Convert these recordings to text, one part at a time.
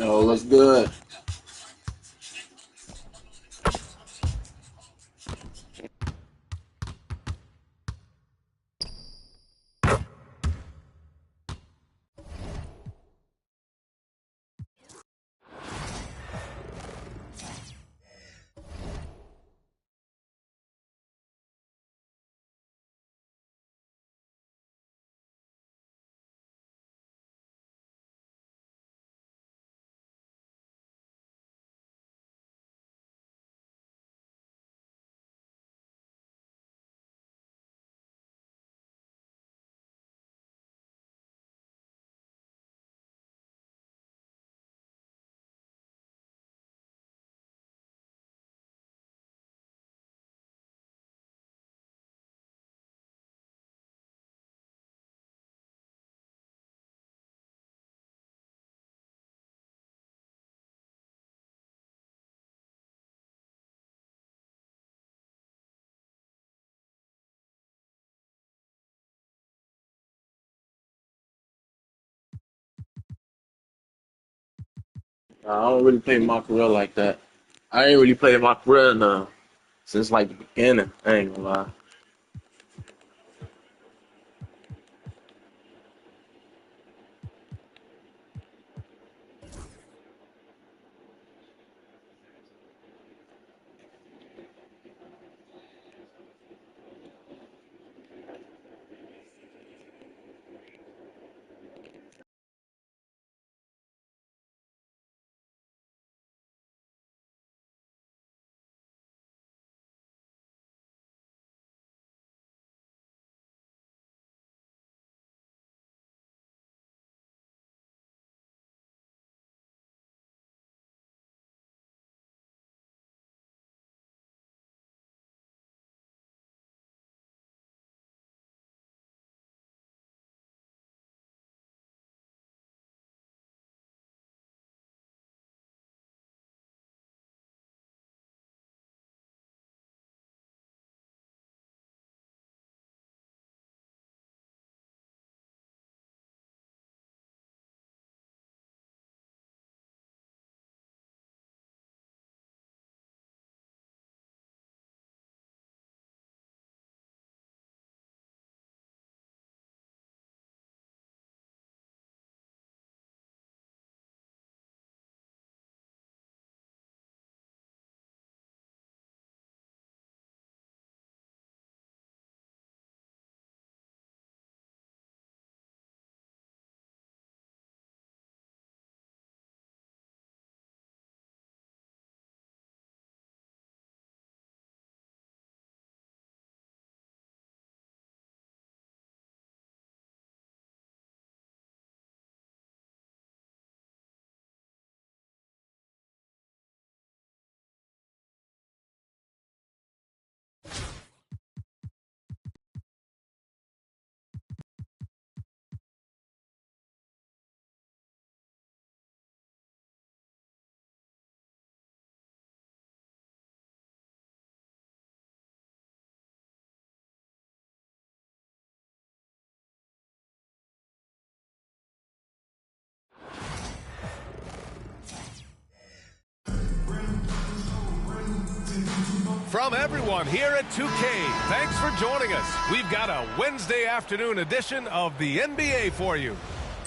Yo, what's good? I don't really play my career like that. I ain't really played my career since like the beginning. I ain't gonna lie. From everyone here at 2K, thanks for joining us. We've got a Wednesday afternoon edition of the NBA for you.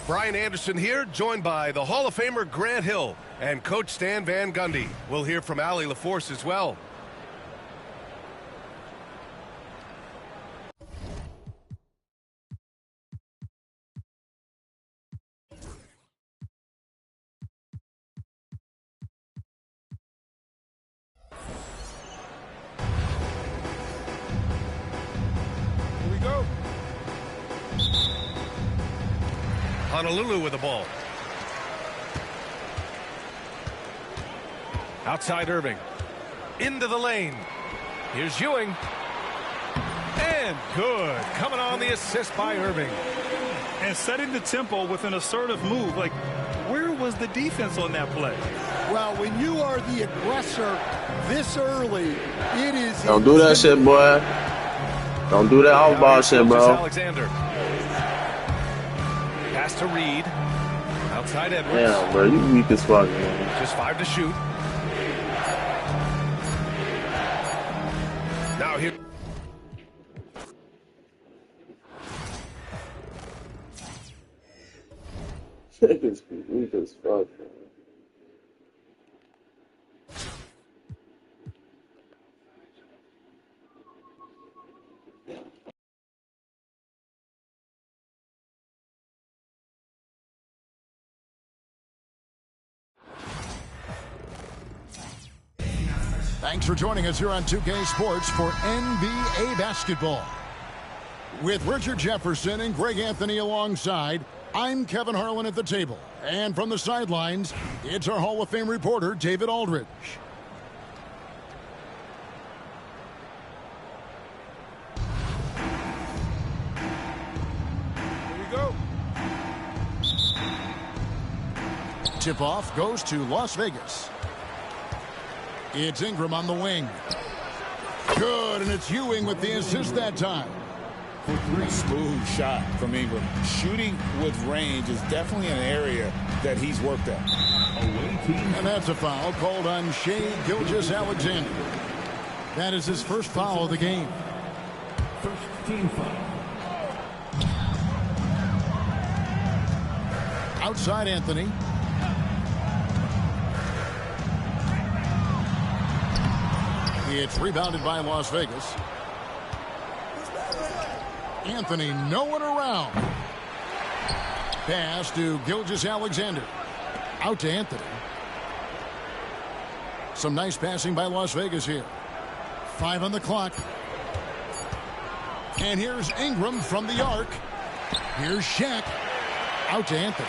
Brian Anderson here, joined by the Hall of Famer Grant Hill and Coach Stan Van Gundy. We'll hear from Allie LaForce as well. Honolulu with the ball. Outside Irving. Into the lane. Here's Ewing. And good. Coming on the assist by Irving. And setting the tempo with an assertive move. Like, where was the defense on that play? Well, when you are the aggressor this early, it is... Don't do that shit, boy. Don't do that off-ball shit, bro. Alexander. Pass to Reed. outside Edwards. Yeah, bro, you weak as fuck, man. Just 5 to shoot. Now here. It's weak as fuck, man. Thanks for joining us here on 2K Sports for NBA basketball. With Richard Jefferson and Greg Anthony alongside, I'm Kevin Harlan at the table. And from the sidelines, it's our Hall of Fame reporter, David Aldridge. Here we go. Tip-off goes to Las Vegas. It's Ingram on the wing. Good, and it's Ewing with the assist that time. A smooth shot from Ingram. Shooting with range is definitely an area that he's worked at. And that's a foul called on Shai Gilgeous-Alexander. That is his first foul of the game. First team foul. Outside Anthony. It's rebounded by Las Vegas. Anthony, no one around. Pass to Gilgeous-Alexander. Out to Anthony. Some nice passing by Las Vegas here. 5 on the clock. And here's Ingram from the arc. Here's Shaq. Out to Anthony.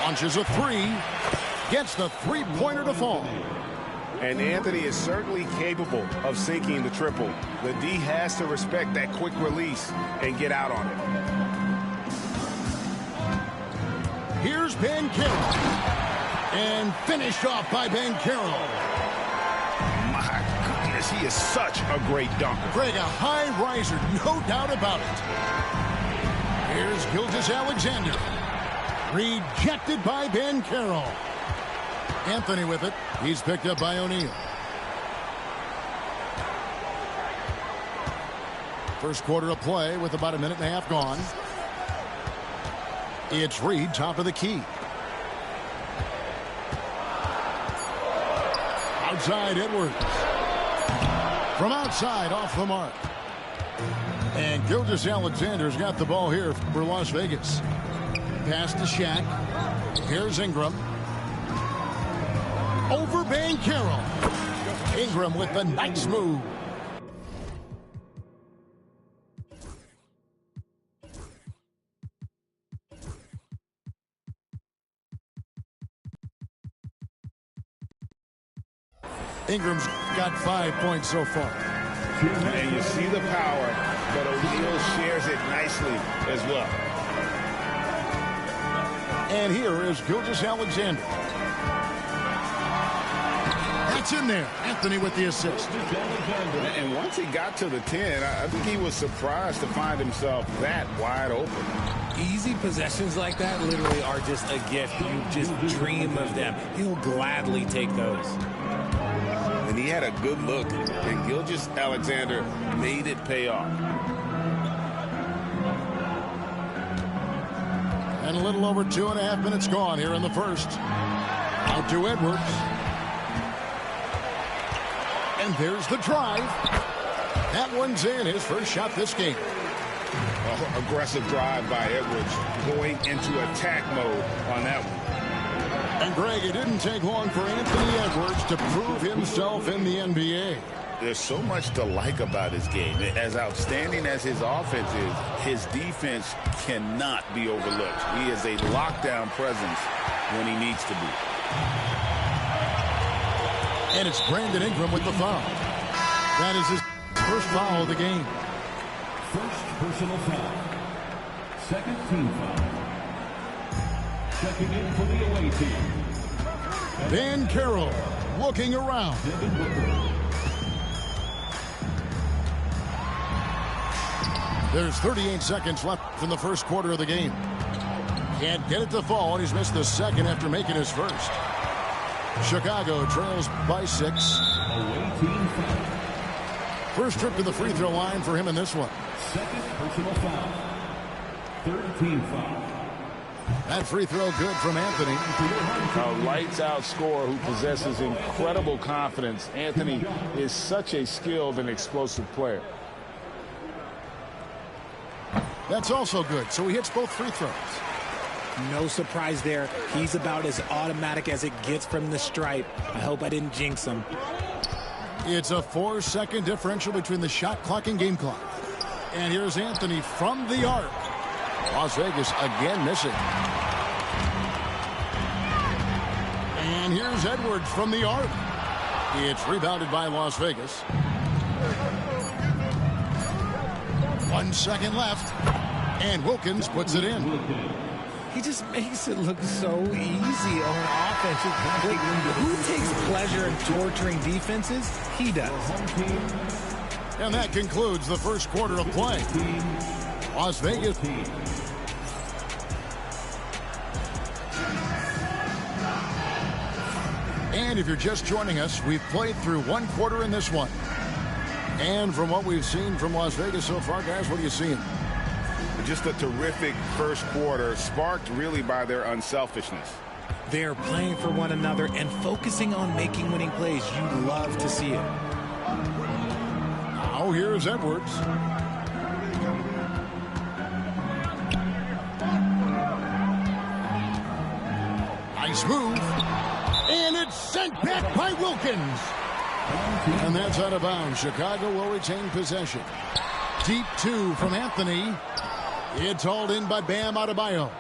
Launches a 3. Gets the three-pointer to fall. And Anthony is certainly capable of sinking the triple. The D has to respect that quick release and get out on it. Here's Banchero. And finished off by Banchero. My goodness, he is such a great dunker. Greg, a high riser, no doubt about it. Here's Gilgeous-Alexander. Rejected by Banchero. Anthony with it. He's picked up by O'Neal. First quarter of play with about a minute and a half gone. It's Reed, top of the key. Outside Edwards. From outside, off the mark. And Gilgeous-Alexander's got the ball here for Las Vegas. Pass to Shaq. Here's Ingram. Over Banchero. Ingram with the nice move. Ingram's got 5 points so far. And you see the power, but O'Neal shares it nicely as well. And here is Gilgeous-Alexander. That's in there. Anthony with the assist. And once he got to the 10, I think he was surprised to find himself that wide open. Easy possessions like that literally are just a gift. You just dream of them. He'll gladly take those. And he had a good look, and Gilgeous-Alexander made it pay off. And a little over 2.5 minutes gone here in the first. Out to Edwards. And there's the drive. That one's in, his first shot this game. Aggressive drive by Edwards, going into attack mode on that one. And Greg, it didn't take long for Anthony Edwards to prove himself in the NBA. There's so much to like about his game. As outstanding as his offense is, his defense cannot be overlooked. He is a lockdown presence when he needs to be. And it's Brandon Ingram with the foul. That is his first foul of the game. First personal foul. Second team foul. Checking in for the away team. Banchero looking around. There's 38 seconds left in the first quarter of the game. Can't get it to fall, and he's missed the second after making his first. Chicago trails by 6. Away team foul. First trip to the free throw line for him in this one. Second personal foul. Third team foul. That free throw good from Anthony. A lights-out scorer who possesses incredible confidence. Anthony is such a skilled and explosive player. That's also good, so he hits both free throws. No surprise there. He's about as automatic as it gets from the stripe. I hope I didn't jinx him. It's a 4-second differential between the shot clock and game clock. And here's Anthony from the arc. Las Vegas again missing. And here's Edwards from the arc. It's rebounded by Las Vegas. 1 second left. And Wilkins puts it in. He just makes it look so easy on offense. Like, who takes pleasure in torturing defenses? He does. And that concludes the first quarter of play. Las Vegas. And if you're just joining us, we've played through 1 quarter in this one. And from what we've seen from Las Vegas so far, guys, what are you seeing? Just a terrific first quarter, sparked really by their unselfishness. They're playing for one another and focusing on making winning plays. You love to see it. Now here's Edwards. Nice move. And it's sent back by Wilkins. And that's out of bounds. Chicago will retain possession. Deep 2 from Anthony. It's hauled in by Bam Adebayo.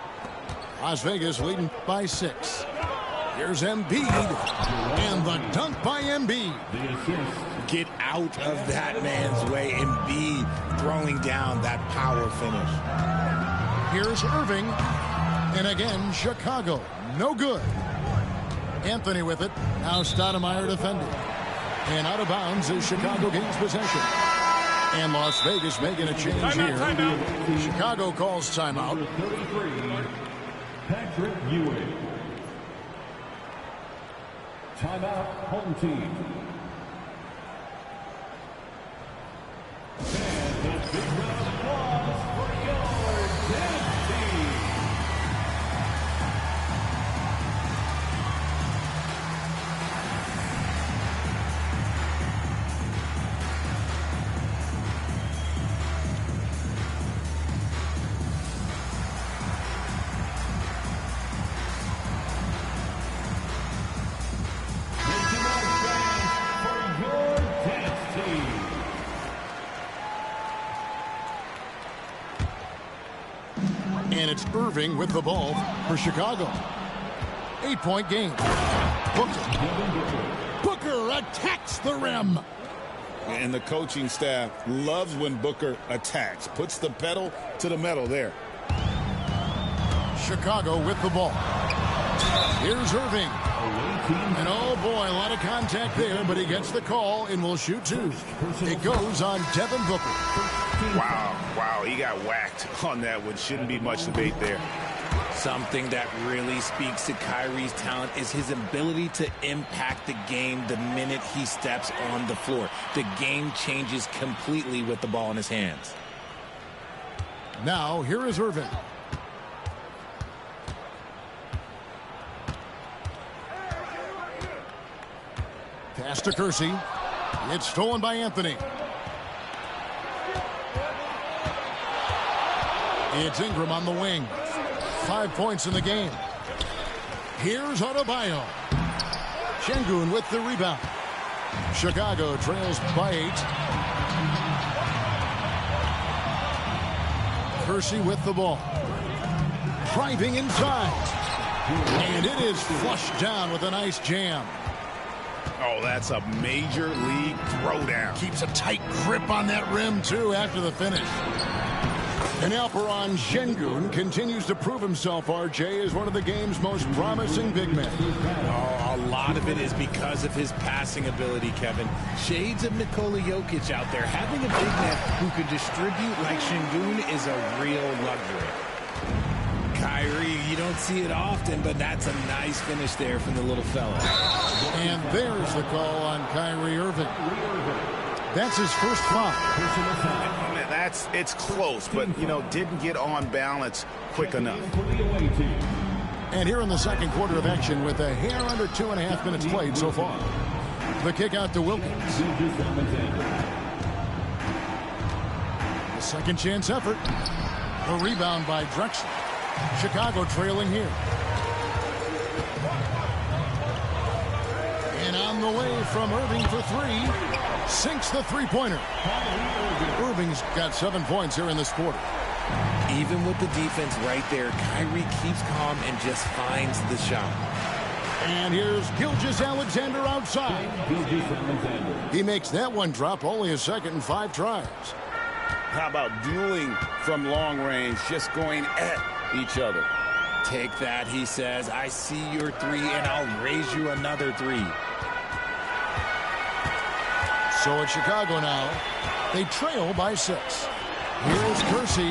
Las Vegas leading by 6. Here's Embiid. And the dunk by Embiid. Get out of that man's way. Embiid throwing down that power finish. Here's Irving. And again, Chicago. No good. Anthony with it. Now Stoudemire defending. And out of bounds as Chicago gains possession. And Las Vegas making a change here. Chicago calls timeout. Number 33, Patrick Ewing. Timeout, home team. And a big round of applause for your dance team. And it's Irving with the ball for Chicago. 8-point game. Booker attacks the rim. And the coaching staff loves when Booker attacks. Puts the pedal to the metal there. Chicago with the ball. Here's Irving. And oh boy, a lot of contact there, but he gets the call and will shoot 2. It goes on Devin Booker. Wow, he got whacked on that one. Shouldn't be much debate there. Something that really speaks to Kyrie's talent is his ability to impact the game the minute he steps on the floor. The game changes completely with the ball in his hands. Now, here is Irving. Pass to Kersey. It's stolen by Anthony. It's Ingram on the wing. 5 points in the game. Here's Adebayo. Şengün with the rebound. Chicago trails by 8. Kersey with the ball. Driving inside. And it is flushed down with a nice jam. Oh, that's a major league throwdown. Keeps a tight grip on that rim, too, after the finish. And Alperen Şengün continues to prove himself, RJ, as one of the game's most promising big men. Oh, a lot of it is because of his passing ability, Kevin. Shades of Nikola Jokic out there. Having a big man who can distribute like Şengün is a real luxury. Kyrie, you don't see it often, but that's a nice finish there from the little fella. And there's the call on Kyrie Irving. That's his first foul. It's close, but, didn't get on balance quick enough. And here in the second quarter of action with a hair under 2.5 minutes played so far. The kick out to Wilkins. The second chance effort. The rebound by Drexler. Chicago trailing here. And on the way from Irving for three. Sinks the three-pointer. Irving's got 7 points here in this quarter. Even with the defense right there, Kyrie keeps calm and just finds the shot. And here's Gilgeous-Alexander outside. He makes that one drop, only his second in 5 tries. How about dueling from long range, just going at each other? Take that, he says. I see your three, and I'll raise you another three. So it's Chicago now. They trail by 6. Here's Kersey.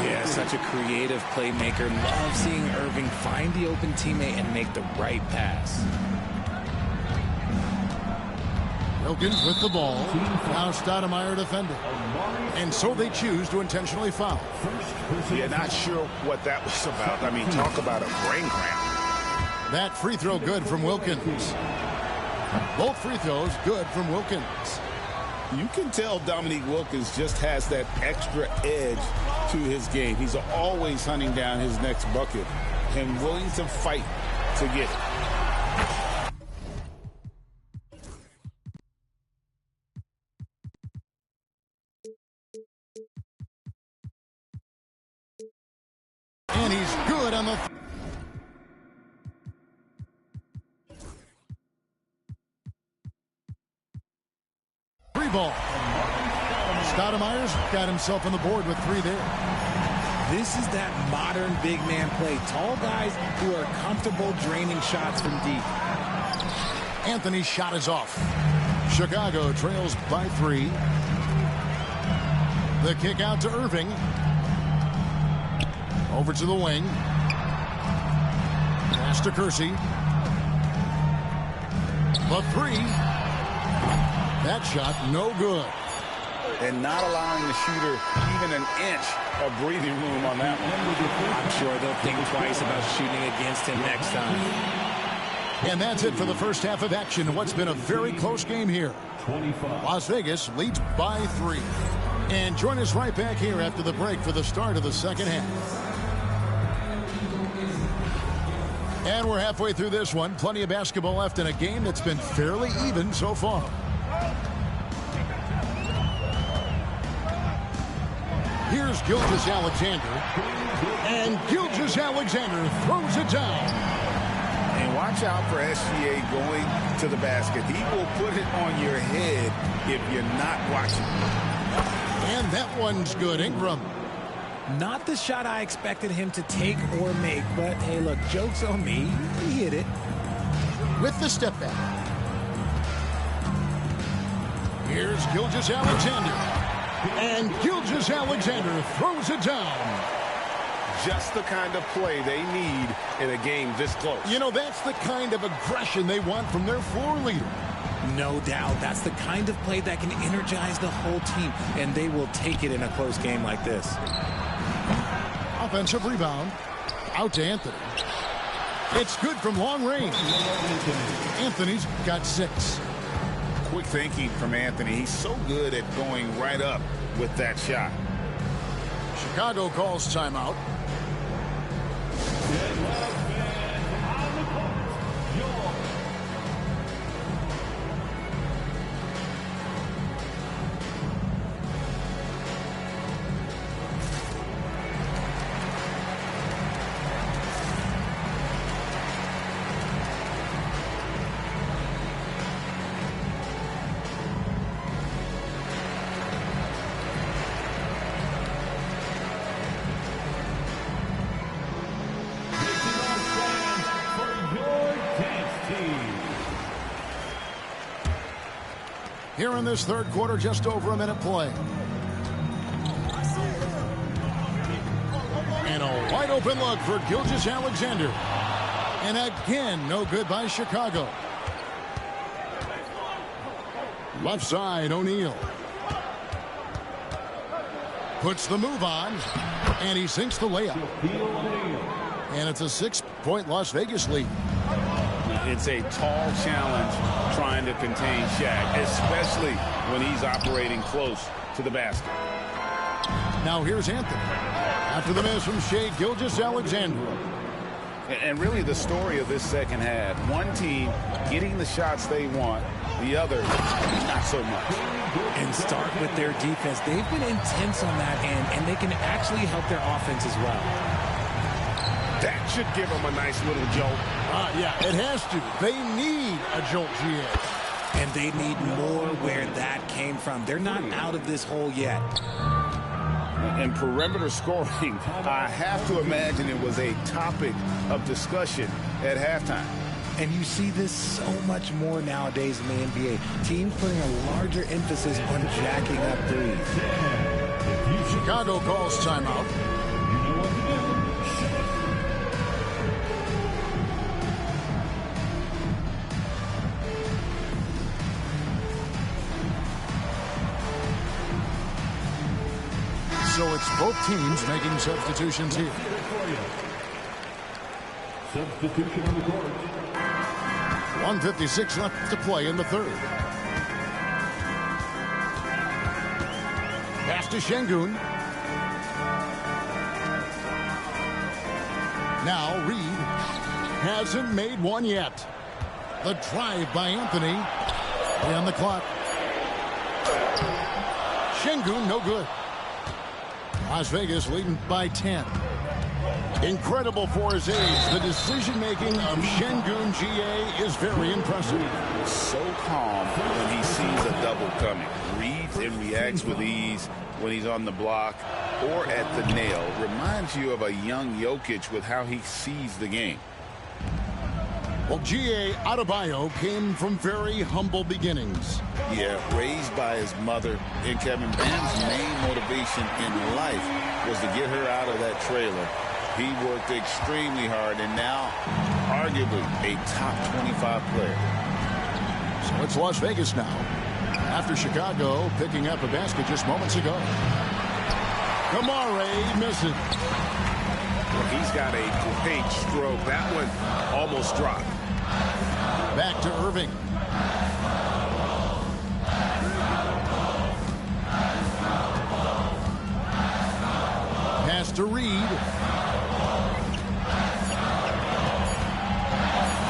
Yeah, such a creative playmaker. Love seeing Irving find the open teammate and make the right pass. Wilkins with the ball. Now Stoudemire defending. And so they choose to intentionally foul. Yeah, not sure what that was about. I mean, talk about a brain cramp. That free throw good from Wilkins. Both free throws good from Wilkins. You can tell Dominique Wilkins just has that extra edge to his game. He's always hunting down his next bucket and willing to fight to get it. And he's good on the... Three ball. Stoudemire's got himself on the board with 3 there. This is that modern big man play. Tall guys who are comfortable draining shots from deep. Anthony's shot is off. Chicago trails by 3. The kick out to Irving. Over to the wing. Pass to Kersey. The 3. That shot no good. And not allowing the shooter even an inch of breathing room on that one. I'm sure they'll think twice about shooting against him next time. And that's it for the first half of action. What's been a very close game here. Las Vegas leads by 3. And join us right back here after the break for the start of the second half. And we're halfway through this one. Plenty of basketball left in a game that's been fairly even so far. Here's Gilgeous-Alexander. And Gilgeous-Alexander throws it down. And watch out for SGA going to the basket. He will put it on your head if you're not watching. And that one's good. Ingram. Not the shot I expected him to take or make, but hey, look, joke's on me. He hit it. With the step back. Here's Gilgeous-Alexander. And Gilgeous-Alexander throws it down. Just the kind of play they need in a game this close. You know, that's the kind of aggression they want from their floor leader. No doubt. That's the kind of play that can energize the whole team, and they will take it in a close game like this. Offensive rebound. Out to Anthony. It's good from long range. Anthony's got 6. Quick thinking from Anthony. He's so good at going right up with that shot. Chicago calls timeout. Here in this third quarter, just over a minute play. And a Wide open look for Gilgeous-Alexander. And again, no good by Chicago. Left side, O'Neal. Puts the move on, and he sinks the layup. And it's a 6-point Las Vegas lead. It's a tall challenge trying to contain Shaq, especially when he's operating close to the basket. Now here's Anthony. After the miss from Shai Gilgeous-Alexander. And really the story of this second half, one team getting the shots they want, the other not so much. And start with their defense. They've been intense on that end, and they can actually help their offense as well. That should give them a nice little jolt. Yeah, it has to. They need a jolt, GA. And they need more where that came from. They're not out of this hole yet. And perimeter scoring, I have to imagine it was a topic of discussion at halftime. And you see this so much more nowadays in the NBA. Teams putting a larger emphasis on jacking up threes. Chicago calls timeout. So it's both teams making substitutions here. Substitution on the court. 1:56 left to play in the third. Pass to Şengün. Now Reed hasn't made one yet. The drive by Anthony. On the clock. Şengün no good. Las Vegas leading by 10. Incredible for his age. The decision-making of Şengün GA is very impressive. So calm when he sees a double coming. Reads and reacts with ease when he's on the block or at the nail. Reminds you of a young Jokic with how he sees the game. Well, G.A. Adebayo came from very humble beginnings. Yeah, raised by his mother. And Kevin, Bam's main motivation in life was to get her out of that trailer. He worked extremely hard and now arguably a top 25 player. So it's Las Vegas now. After Chicago picking up a basket just moments ago. Kamare misses. Well, he's got a great stroke. That one almost dropped. Back to Irving. Pass to Reed.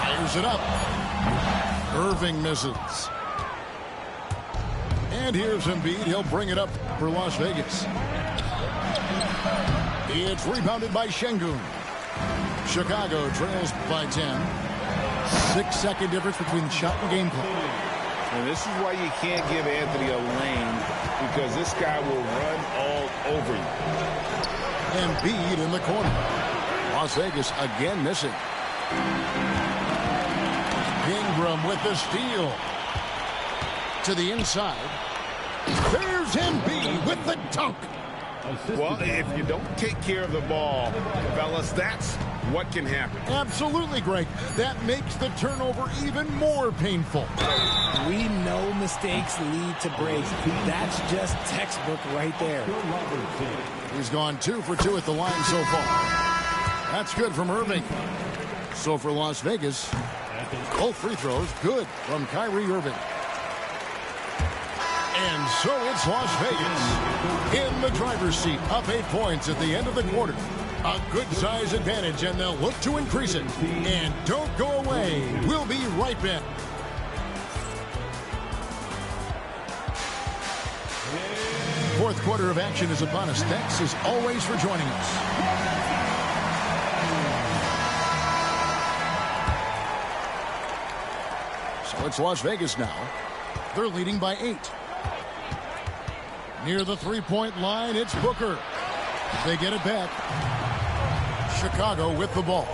Fires it up. Irving misses. And here's Embiid. He'll bring it up for Las Vegas. It's rebounded by Şengün. Chicago trails by 10. 6-second difference between the shot and game clock. And this is why you can't give Anthony a lane, because this guy will run all over you. Embiid in the corner. Las Vegas again missing. Ingram with the steal. To the inside. There's Embiid with the dunk. Well, if you don't take care of the ball, fellas, that's what can happen. Absolutely, Greg. That makes the turnover even more painful. We know mistakes lead to breaks. That's just textbook right there. He's gone 2 for 2 at the line so far. That's good from Irving. So for Las Vegas, both free throws good from Kyrie Irving. And so it's Las Vegas in the driver's seat, up 8 points at the end of the quarter. A good size advantage, and they'll look to increase it. And don't go away. We'll be right back. Fourth quarter of action is upon us. Thanks, as always, for joining us. So it's Las Vegas now. They're leading by 8. Near the three-point line, it's Booker. They get it back. Chicago with the ball.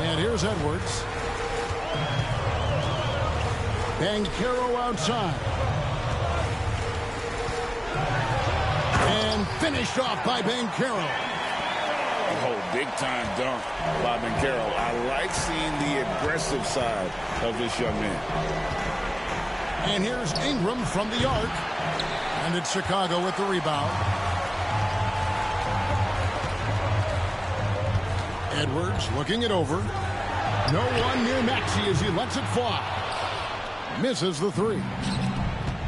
And here's Edwards. Banchero outside. Finished off by Banchero. Oh, big-time dunk by Banchero. I like seeing the aggressive side of this young man. And here's Ingram from the arc. And it's Chicago with the rebound. Edwards looking it over. No one near Maxey as he lets it fly. Misses the three.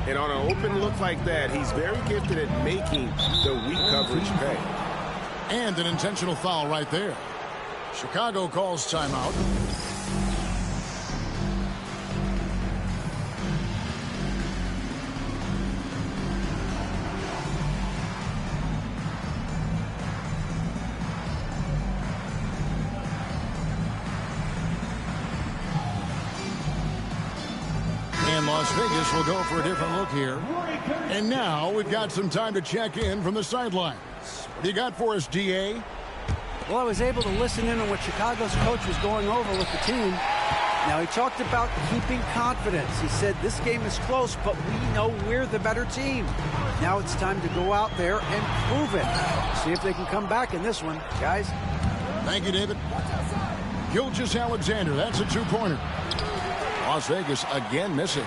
And on an open look like that, he's very gifted at making the weak coverage pay. And an intentional foul right there. Chicago calls timeout. And Las Vegas will go for a different look here. And now we've got some time to check in from the sidelines. What do you got for us, DA? Well, I was able to listen in on what Chicago's coach was going over with the team. Now, he talked about keeping confidence. He said this game is close, but we know we're the better team. Now it's time to go out there and prove it. See if they can come back in this one, guys. Thank you, David. Gilgeous-Alexander, that's a two-pointer. Las Vegas again missing.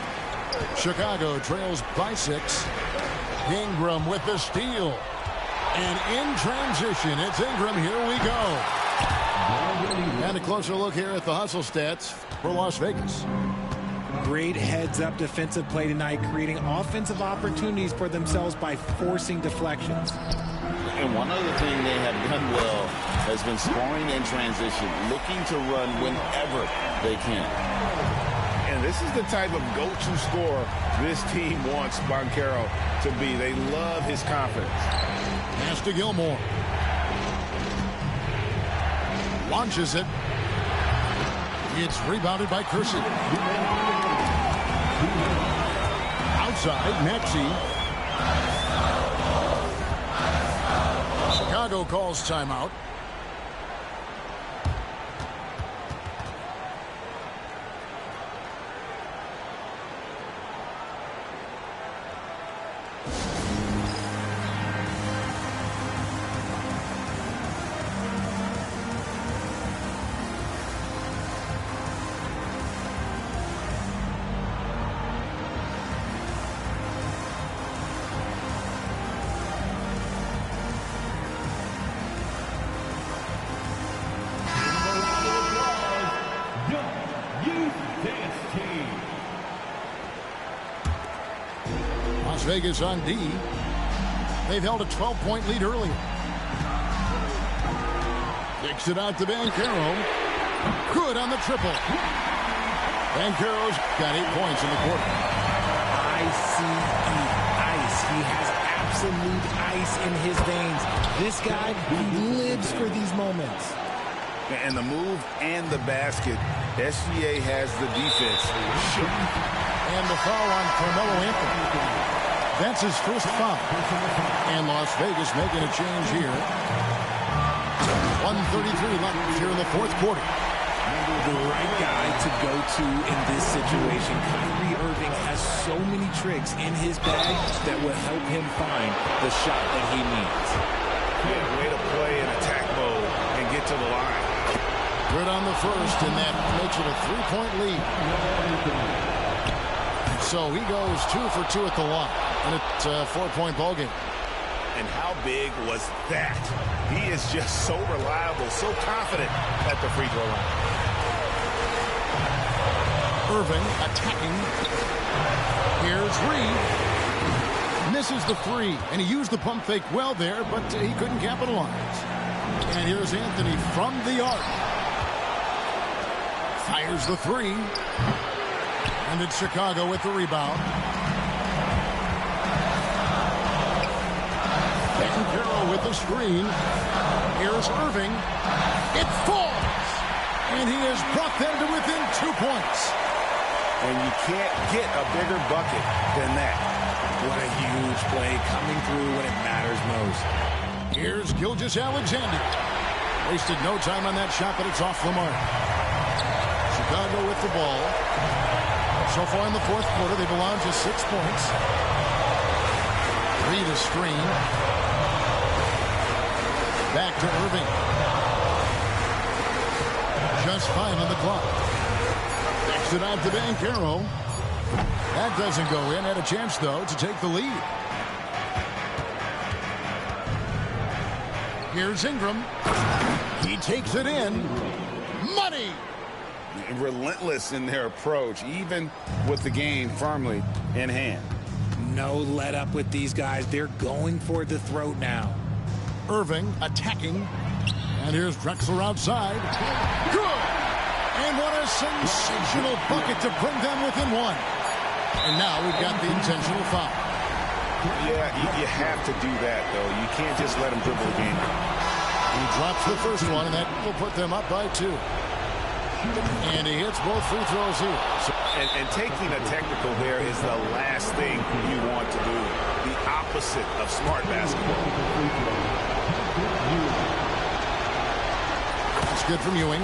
Chicago trails by 6. Ingram with the steal. And in transition, it's Ingram. Here we go. And a closer look here at the hustle stats for Las Vegas. Great heads-up defensive play tonight, creating offensive opportunities for themselves by forcing deflections. And one other thing they have done well has been scoring in transition, looking to run whenever they can. And this is the type of go-to scorer this team wants Banchero to be. They love his confidence. Pass to Gilmore. Launches it. It's rebounded by Kersey. Outside, Maxey. Chicago calls timeout. Vegas on D. They've held a 12-point lead earlier. Kicks it out to Banchero. Good on the triple. Banchero's got 8 points in the quarter. ICE. He has absolute ice in his veins. This guy, he lives for these moments. And the move and the basket, SGA has the defense. And the foul on Carmelo Anthony. That's his first foul. And Las Vegas making a change here. 1:33 left here in the fourth quarter. The right guy to go to in this situation. Kyrie Irving has so many tricks in his bag that will help him find the shot that he needs. Yeah, way to play in attack mode and get to the line. Good on the first, and that makes it a 3-point lead. So he goes 2 for 2 at the line. And it's a 4-point ball game. And how big was that? He is just so reliable, so confident at the free throw line. Irving attacking. Here's Reed. Misses the 3, and he used the pump fake well there, but he couldn't capitalize. And here's Anthony from the arc. Fires the 3. And it's Chicago with the rebound. Banchero with the screen. Here's Irving. It falls. And he has brought them to within 2 points. And you can't get a bigger bucket than that. What a huge play coming through when it matters most. Here's Gilgeous-Alexander. Wasted no time on that shot, but it's off the mark. Chicago with the ball. So far in the fourth quarter, they belong to 6 points. Reed a screen. Back to Irving. Just 5 on the clock. Next it out to Banchero. That doesn't go in. Had a chance, though, to take the lead. Here's Ingram. He takes it in. Money! Relentless in their approach, even with the game firmly in hand. No let up with these guys. They're going for the throat now. Irving attacking. And here's Drexler outside. Good! And what a sensational bucket to bring them within one. And now we've got the intentional foul. Yeah, you have to do that, though. You can't just let them dribble the game. He drops the first one, and that will put them up by 2. And he hits both free throws here. And taking a technical there is the last thing you want to do. The opposite of smart basketball. That's good from Ewing.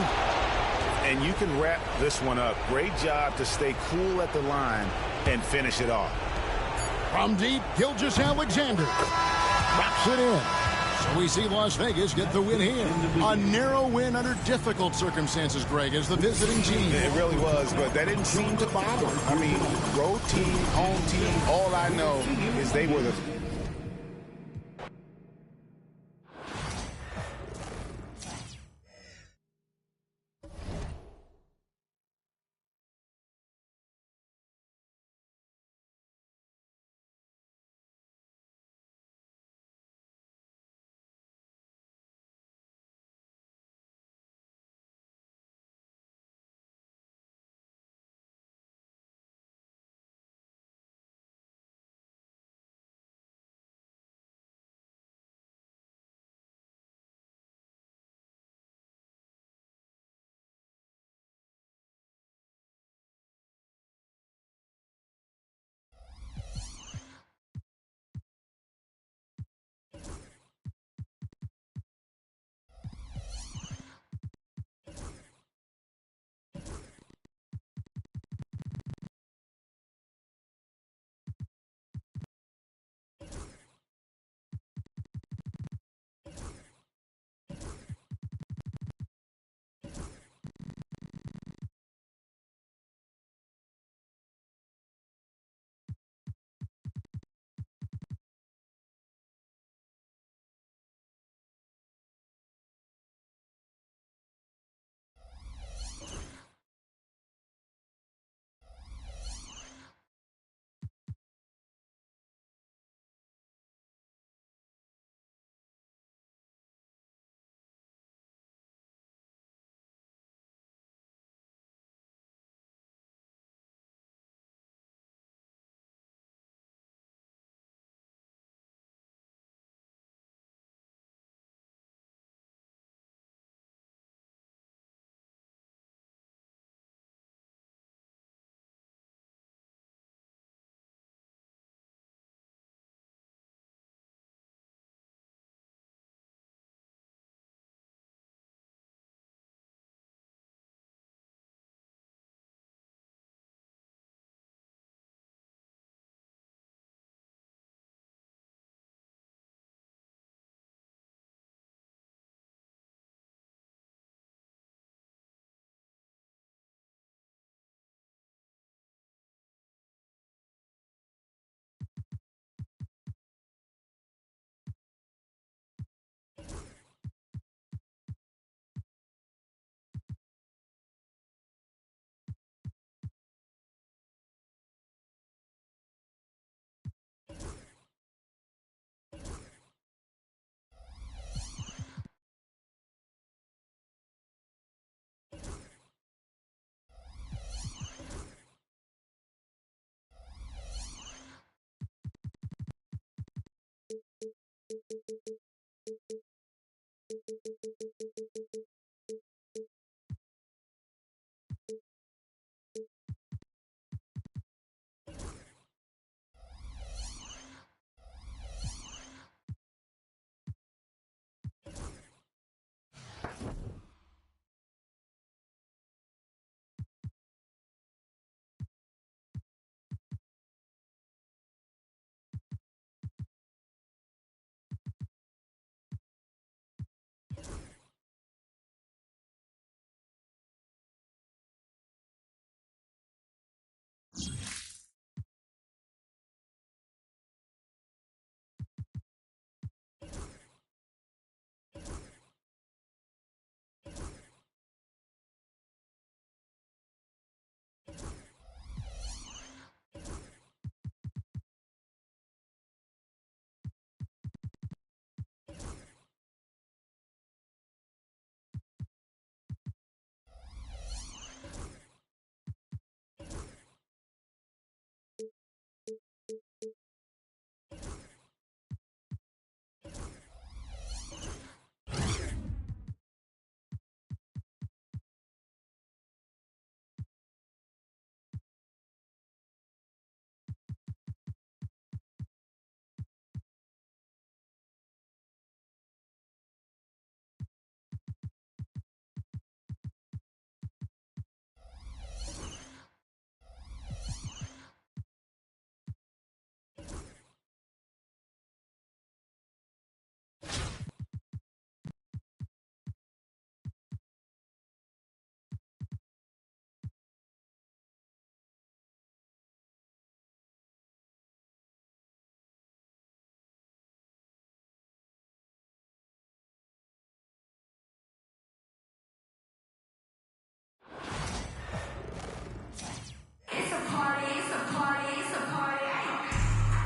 And you can wrap this one up. Great job to stay cool at the line and finish it off. From deep, Gilgeous-Alexander drops it in. So we see Las Vegas get the win here. A narrow win under difficult circumstances, Greg, as the visiting team. It really was, but that didn't seem to bother. I mean, road team, home team, all I know is they were the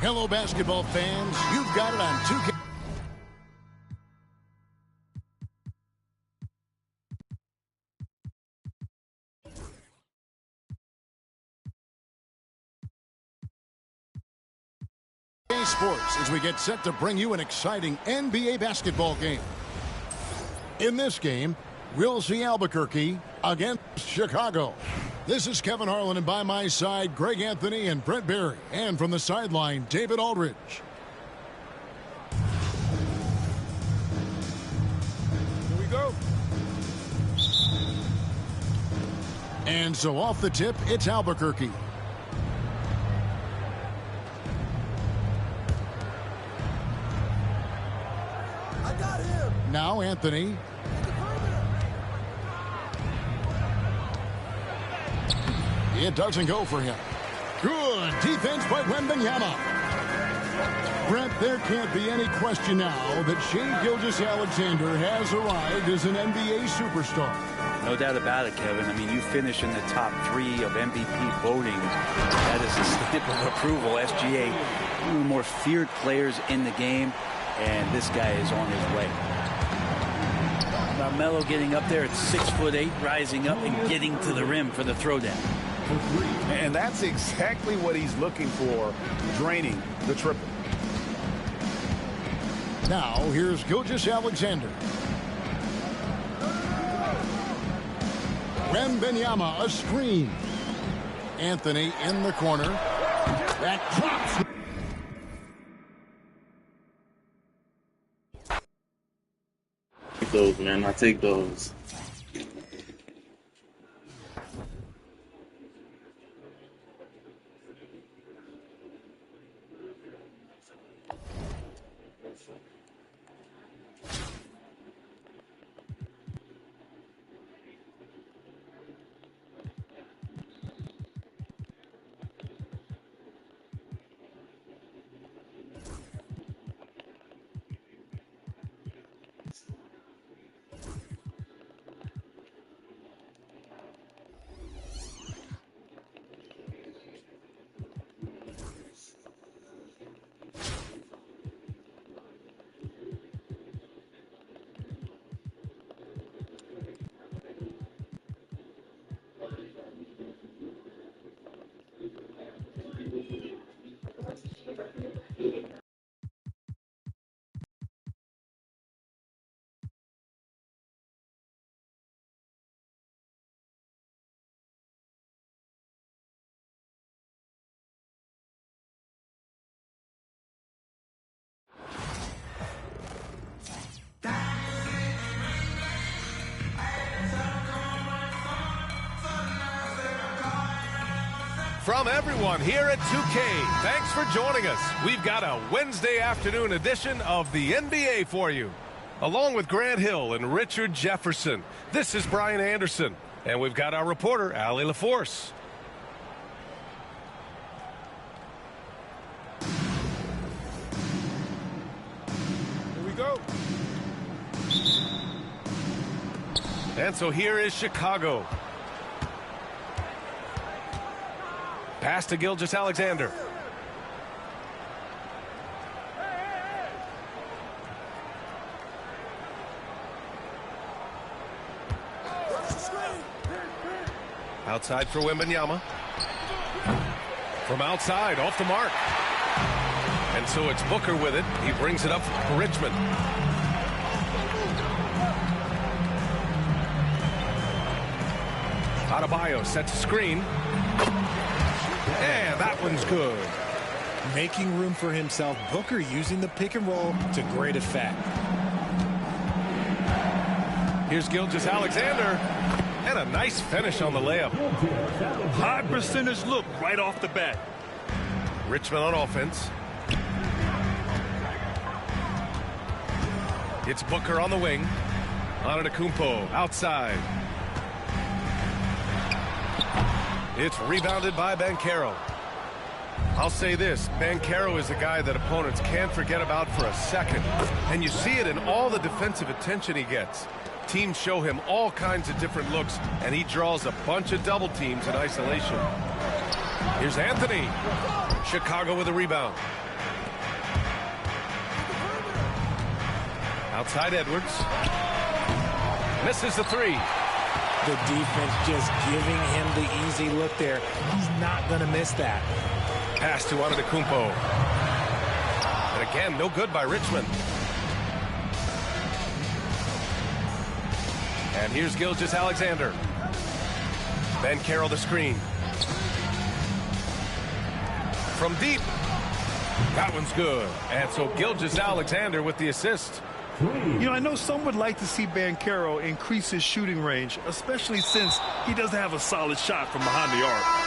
Hello, basketball fans. You've got it on 2K. Sports as we get set to bring you an exciting NBA basketball game. In this game, we'll see Albuquerque against Chicago. This is Kevin Harlan, and by my side, Greg Anthony and Brent Barry. And from the sideline, David Aldridge. Here we go. And so off the tip, it's Albuquerque. Now Anthony. It doesn't go for him. Good defense by Wembanyama. Brent, there can't be any question now that Shai Gilgeous-Alexander has arrived as an NBA superstar. No doubt about it, Kevin. I mean, you finish in the top 3 of MVP voting. That is a stamp of approval. SGA, one of the more feared players in the game, and this guy is on his way. Melo getting up there at 6'8", rising up and getting to the rim for the throwdown. And that's exactly what he's looking for, draining the triple. Now, here's Gilgeous-Alexander. Wembanyama, a screen. Anthony in the corner. That drops. Those, man. I take those. From everyone here at 2K, thanks for joining us. We've got a Wednesday afternoon edition of the NBA for you. Along with Grant Hill and Richard Jefferson, this is Brian Anderson. And we've got our reporter, Allie LaForce. Here we go. And so here is Chicago. Pass to Gilgeous-Alexander. Outside for Wembanyama. From outside, off the mark. And so it's Booker with it. He brings it up for Richmond. Adebayo sets a screen. And that one's good. Making room for himself. Booker using the pick and roll to great effect. Here's Gilgeous-Alexander. And a nice finish on the layup. High percentage look right off the bat. Richmond on offense. It's Booker on the wing. Antetokounmpo outside. It's rebounded by Banchero. I'll say this, Banchero is the guy that opponents can't forget about for a second. And you see it in all the defensive attention he gets. Teams show him all kinds of different looks, and he draws a bunch of double teams in isolation. Here's Anthony. Chicago with a rebound. Outside Edwards. Misses the three. The defense just giving him the easy look there. He's not going to miss that. Pass to Antetokounmpo. And again, no good by Richmond. And here's Gilgeous-Alexander. Banchero the screen. From deep. That one's good. And so Gilgeous-Alexander with the assist. You know, I know some would like to see Banchero increase his shooting range, especially since he doesn't have a solid shot from behind the arc.